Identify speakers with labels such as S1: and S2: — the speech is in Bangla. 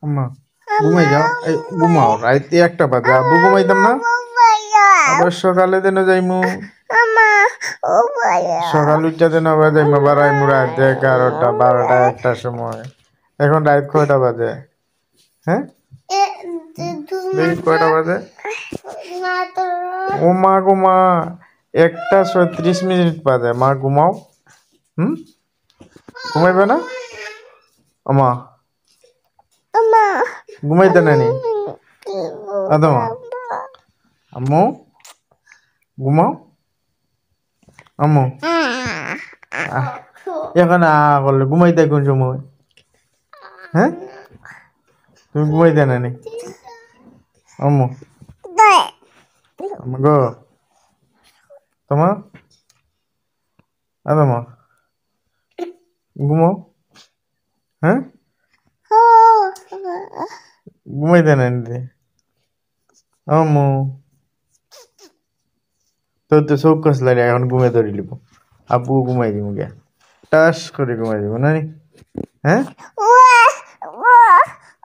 S1: আম্মা ঘুমাই যাও এই ঘুমাও রাইতে একটা বাজে আব্বু ঘুমাইতাম না আবার সকালে দেন যাইমু সকাল উঠতে দেন আবার যাইমু আবার আইমু রাত 11টা 12টা 1টার সময় এখন রাত কয়টা বাজে হ্যাঁ দেখি কয়টা বাজে ও মা গো মা 1টা 36 মিনিট বাজে মা ঘুমাও ঘুমাইবে না আমা ঘুমাইতে নানি আদমা আম্মু ঘুমাও আম্মু এখন করলে ঘুমাইতে কোন সময় হ্যাঁ তুমি ঘুমাইতে নানি আম্মু আম্মু গো তোমার আদমা ঘুমাও হ্যাঁ ঘুমাইতে নানি আম্মু তোর তো চোখ কষলা এখন ঘুমে ধরে লিব আব্বু ঘুমাই দিব গিয়া টাস করে ঘুমাই দিব নানি হ্যাঁ